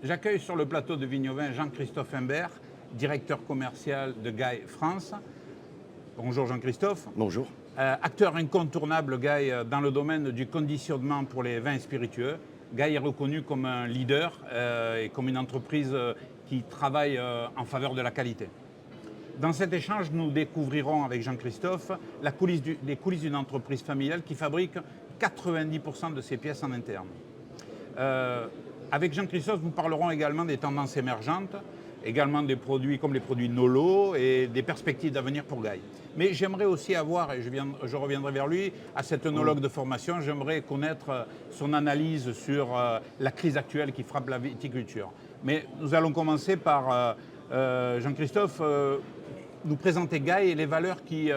J'accueille sur le plateau de Vignovin Jean-Christophe Imbert, directeur commercial de Gaille France. Bonjour Jean-Christophe. Bonjour. Acteur incontournable Gaille dans le domaine du conditionnement pour les vins spiritueux. Gaille est reconnu comme un leader et comme une entreprise qui travaille en faveur de la qualité. Dans cet échange, nous découvrirons avec Jean-Christophe les coulisses d'une entreprise familiale qui fabrique 90% de ses pièces en interne. Avec Jean-Christophe, nous parlerons également des tendances émergentes, également des produits comme les produits Nolo et des perspectives d'avenir pour Gaille. Mais j'aimerais aussi avoir, et je reviendrai vers lui, à cet œnologue de formation, j'aimerais connaître son analyse sur la crise actuelle qui frappe la viticulture. Mais nous allons commencer par Jean-Christophe, nous présenter Gaille et les valeurs qui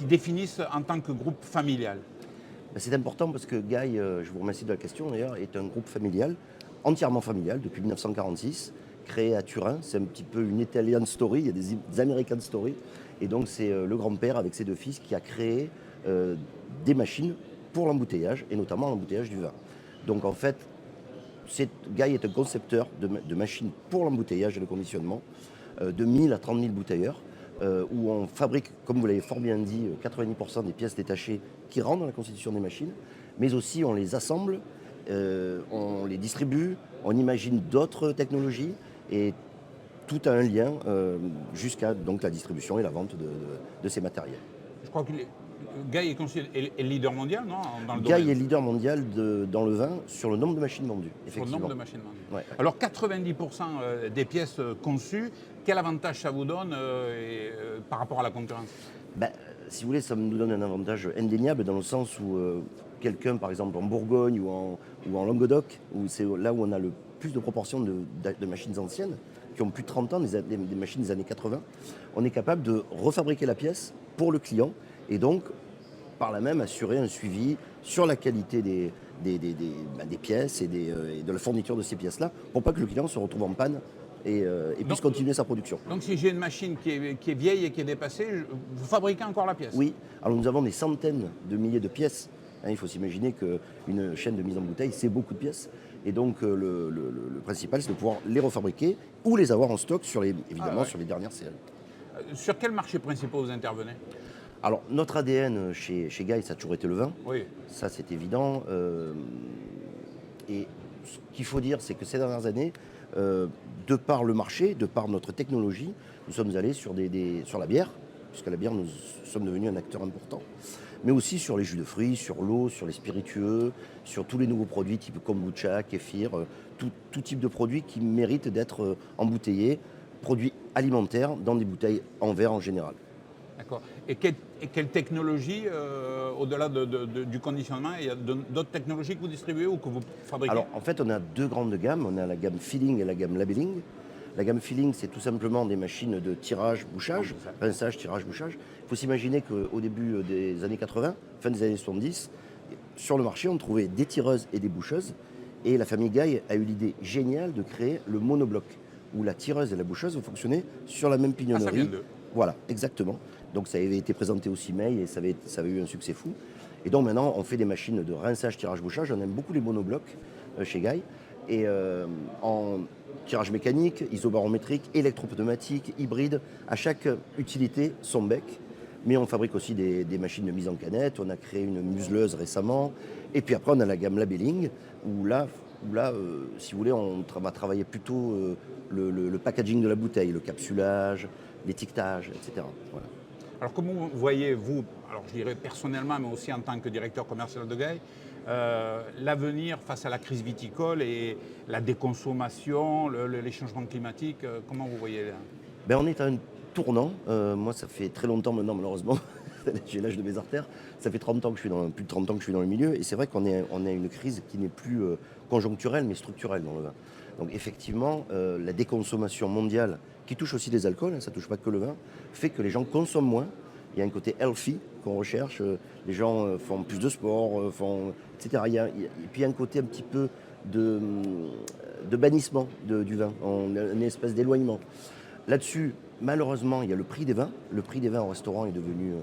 définissent en tant que groupe familial. C'est important parce que Gaille, je vous remercie de la question d'ailleurs, est un groupe familial, entièrement familial depuis 1946, créé à Turin. C'est un petit peu une Italian story, il y a des American story. Et donc c'est le grand-père avec ses deux fils qui a créé des machines pour l'embouteillage et notamment l'embouteillage du vin. Donc en fait, Gaille est un concepteur de machines pour l'embouteillage et le conditionnement, de 1000 à 30 000 bouteilleurs, où on fabrique, comme vous l'avez fort bien dit, 90% des pièces détachées qui rentrent dans la constitution des machines, mais aussi on les assemble, on les distribue, on imagine d'autres technologies et tout a un lien jusqu'à donc, la distribution et la vente de ces matériels. Je crois que Gaille est leader mondial, non, dans le Gaille domaine. est leader mondial dans le vin sur le nombre de machines vendues, Sur le effectivement. nombre de machines vendues. Ouais. Alors 90% des pièces conçues, quel avantage ça vous donne par rapport à la concurrence? Si vous voulez, ça nous donne un avantage indéniable dans le sens où quelqu'un, par exemple en Bourgogne ou en Languedoc, où c'est là où on a le plus de proportions de machines anciennes, qui ont plus de 30 ans, des machines des années 80, on est capable de refabriquer la pièce pour le client et donc, par là même, assurer un suivi sur la qualité des pièces et de la fourniture de ces pièces-là, pour pas que le client se retrouve en panne et puisse continuer sa production. Donc si j'ai une machine qui est vieille et qui est dépassée, vous fabriquez encore la pièce? Oui, alors nous avons des centaines de milliers de pièces. Il faut s'imaginer qu'une chaîne de mise en bouteille, c'est beaucoup de pièces. Et donc le principal, c'est de pouvoir les refabriquer ou les avoir en stock, sur les dernières séries. Sur quels marchés principaux vous intervenez? Alors notre ADN chez Gaille, ça a toujours été le vin. Oui. Ça, c'est évident. Et ce qu'il faut dire, c'est que ces dernières années, de par le marché, de par notre technologie, nous sommes allés sur la bière, puisque la bière, nous sommes devenus un acteur important, mais aussi sur les jus de fruits, sur l'eau, sur les spiritueux, sur tous les nouveaux produits type kombucha, kéfir, tout type de produits qui méritent d'être embouteillés, produits alimentaires dans des bouteilles en verre en général. D'accord. Et quelle technologie, au-delà du conditionnement, il y a d'autres technologies que vous distribuez ou que vous fabriquez? Alors en fait, on a deux grandes gammes. On a la gamme filling et la gamme labeling. La gamme filling, c'est tout simplement des machines de tirage-bouchage, rinçage, tirage-bouchage. Il faut s'imaginer qu'au début des années 80, fin des années 70, sur le marché, on trouvait des tireuses et des boucheuses. Et la famille Gaille a eu l'idée géniale de créer le monobloc, où la tireuse et la boucheuse vont fonctionner sur la même pignonnerie. Ça vient d'eux. Voilà, exactement. Donc ça avait été présenté au CIMEI et ça avait eu un succès fou. Et donc maintenant, on fait des machines de rinçage, tirage, bouchage. On aime beaucoup les monoblocs chez Gaille. Et en tirage mécanique, isobarométrique, électropneumatique, hybride, à chaque utilité, son bec. Mais on fabrique aussi des machines de mise en canette. On a créé une museleuse récemment. Et puis après, on a la gamme labeling, où là, si vous voulez, on va travailler plutôt le packaging de la bouteille, le capsulage, l'étiquetage, etc. Voilà. Alors comment vous voyez, vous, alors je dirais personnellement, mais aussi en tant que directeur commercial de Gaille, l'avenir face à la crise viticole et la déconsommation, les changements climatiques, comment vous voyez là? On est à un tournant. Moi, ça fait très longtemps maintenant, malheureusement. J'ai l'âge de mes artères. Ça fait plus de 30 ans que je suis dans le milieu. Et c'est vrai qu'on a une crise qui n'est plus conjoncturelle, mais structurelle dans le vin. Donc effectivement, la déconsommation mondiale, qui touche aussi les alcools, ça ne touche pas que le vin, fait que les gens consomment moins. Il y a un côté healthy qu'on recherche. Les gens font plus de sport, etc. Et puis il y a un côté un petit peu de bannissement du vin, une espèce d'éloignement. Là-dessus, malheureusement, il y a le prix des vins. Le prix des vins au restaurant est devenu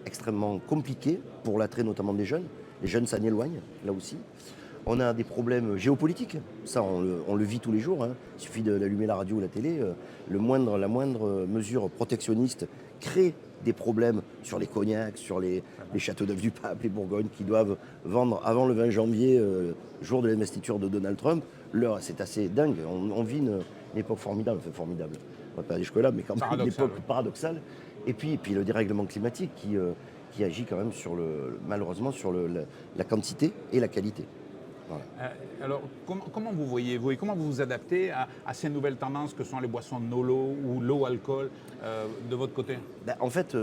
extrêmement compliqué pour l'attrait notamment des jeunes. Les jeunes s'en éloignent, là aussi. On a des problèmes géopolitiques, ça on le vit tous les jours, hein. Il suffit d'allumer la radio ou la télé, la moindre mesure protectionniste crée des problèmes sur les cognacs, sur les Châteauneuf du Pape, les Bourgognes qui doivent vendre avant le 20 janvier, jour de l'investiture de Donald Trump. C'est assez dingue, on vit une époque formidable, enfin formidable, on va pas aller jusque-là, mais quand même une époque paradoxale. Et puis le dérèglement climatique qui agit quand même malheureusement sur la quantité et la qualité. Voilà. Alors, comment vous voyez-vous et comment vous vous adaptez à ces nouvelles tendances que sont les boissons no-low ou low alcool de votre côté? En fait,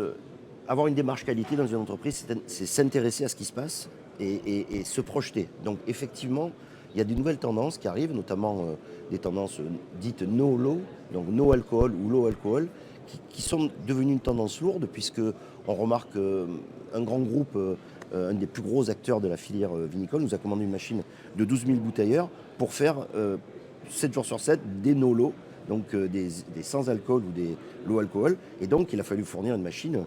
avoir une démarche qualité dans une entreprise, c'est s'intéresser à ce qui se passe et se projeter. Donc effectivement, il y a de nouvelles tendances qui arrivent, notamment des tendances dites no-low, donc no alcool ou low alcool, qui sont devenues une tendance lourde puisque on remarque un grand groupe, un des plus gros acteurs de la filière vinicole, nous a commandé une machine de 12 000 bouteilleurs pour faire 7 jours sur 7 des no-low, donc des sans alcool ou des low alcool. Et donc il a fallu fournir une machine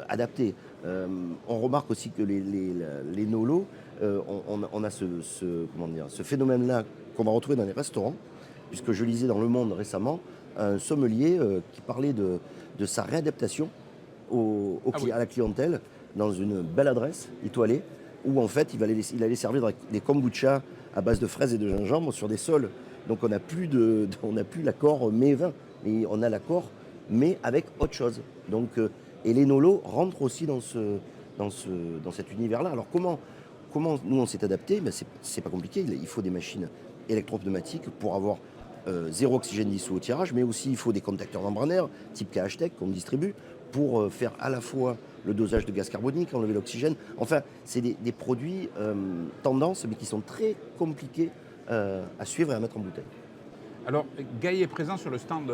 adaptée. On remarque aussi que les no-low, on a ce phénomène-là qu'on va retrouver dans les restaurants, puisque je lisais dans Le Monde récemment un sommelier qui parlait de sa réadaptation à la clientèle dans une belle adresse étoilée où en fait il allait servir des kombucha à base de fraises et de gingembre sur des sols. Donc on n'a plus l'accord mets-vin, mais on a l'accord mais avec autre chose. Donc, et les no-low rentrent aussi dans cet univers-là. Alors comment nous on s'est adapté? C'est pas compliqué, il faut des machines électropneumatiques pour avoir zéro oxygène dissous au tirage, mais aussi il faut des contacteurs membranaires type KH-Tech qu'on distribue pour faire à la fois le dosage de gaz carbonique, enlever l'oxygène. Enfin, c'est des produits tendances, mais qui sont très compliqués à suivre et à mettre en bouteille. Alors, Gaï est présent sur le stand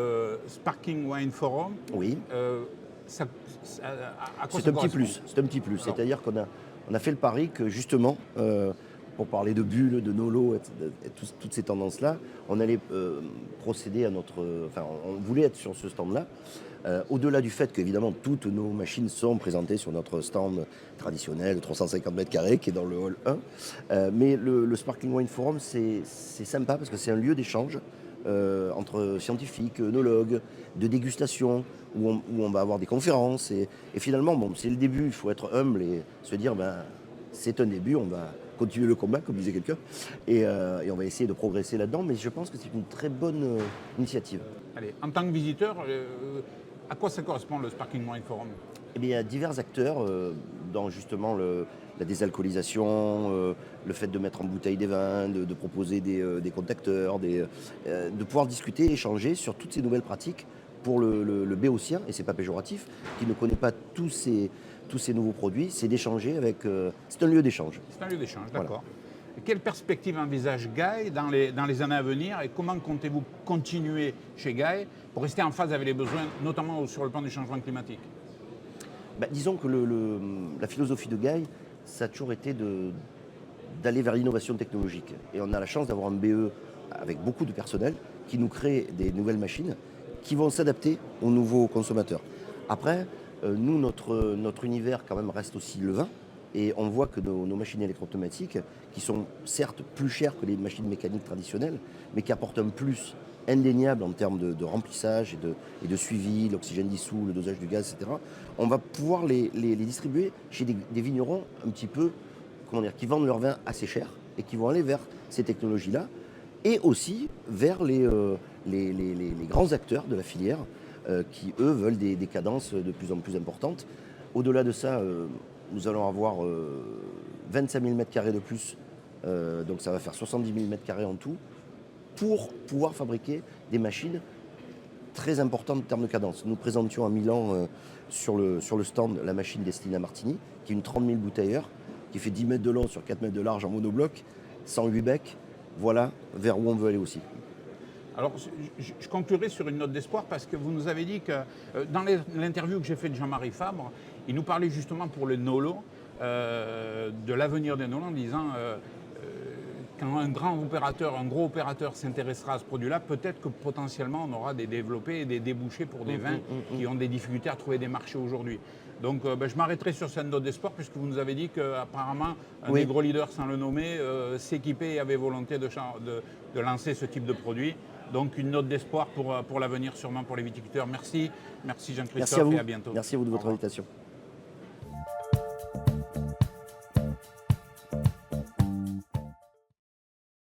Sparkling Wine Forum. Oui. À quoi C'est un petit plus. C'est-à-dire qu'on a fait le pari que justement, pour parler de bulles, de no-low, et toutes ces tendances-là, on allait procéder à on voulait être sur ce stand-là. Au-delà du fait qu'évidemment toutes nos machines sont présentées sur notre stand traditionnel, 350 mètres carrés, qui est dans le hall 1. Mais le Sparkling Wine Forum, c'est sympa parce que c'est un lieu d'échange entre scientifiques, œnologues, de dégustation, où on va avoir des conférences. Et finalement, c'est le début, il faut être humble et se dire, c'est un début, on va continuer le combat, comme disait quelqu'un, et on va essayer de progresser là-dedans. Mais je pense que c'est une très bonne initiative. Allez, en tant que visiteur, à quoi ça correspond le Sparkling Wine Forum? Eh bien, il y a divers acteurs dans justement la désalcoolisation, le fait de mettre en bouteille des vins, de proposer des contacteurs, de pouvoir discuter, échanger sur toutes ces nouvelles pratiques pour le béotien, et c'est pas péjoratif, qui ne connaît pas tous ces nouveaux produits, c'est d'échanger avec... c'est un lieu d'échange. C'est un lieu d'échange, Voilà. d'accord. Quelle perspective envisage Gaï dans les années à venir et comment comptez-vous continuer chez Gaï pour rester en phase avec les besoins, notamment sur le plan du changement climatique? Disons que la philosophie de Gaï, ça a toujours été d'aller vers l'innovation technologique. Et on a la chance d'avoir un BE avec beaucoup de personnel qui nous crée des nouvelles machines qui vont s'adapter aux nouveaux consommateurs. Après, nous, notre univers quand même reste aussi le vin. Et on voit que nos machines électro-automatiques, qui sont certes plus chères que les machines mécaniques traditionnelles, mais qui apportent un plus indéniable en termes de remplissage et de suivi, l'oxygène dissous, le dosage du gaz, etc. On va pouvoir les distribuer chez des vignerons un petit peu, qui vendent leur vin assez cher et qui vont aller vers ces technologies-là et aussi vers les grands acteurs de la filière qui, eux, veulent des cadences de plus en plus importantes. Au-delà de ça, nous allons avoir 25 000 m² de plus, donc ça va faire 70 000 m² en tout, pour pouvoir fabriquer des machines très importantes en termes de cadence. Nous présentions à Milan sur le stand la machine destinée à Martini, qui est une 30 000 bouteilleurs, qui fait 10 mètres de long sur 4 mètres de large en monobloc, 108 becs. Voilà vers où on veut aller aussi. Alors, je conclurai sur une note d'espoir parce que vous nous avez dit que dans l'interview que j'ai faite de Jean-Marie Fabre, il nous parlait justement pour le no-low, de l'avenir des no-low en disant quand un gros opérateur s'intéressera à ce produit-là, peut-être que potentiellement on aura des développés et des débouchés pour des vins qui ont des difficultés à trouver des marchés aujourd'hui. Donc je m'arrêterai sur cette note d'espoir puisque vous nous avez dit qu'apparemment un Oui. des gros leaders, sans le nommer, s'équipait et avait volonté de lancer ce type de produit. Donc une note d'espoir pour l'avenir sûrement pour les viticulteurs. Merci Merci à Jean-Christophe vous. et à bientôt. Merci à vous de Au votre revoir. invitation.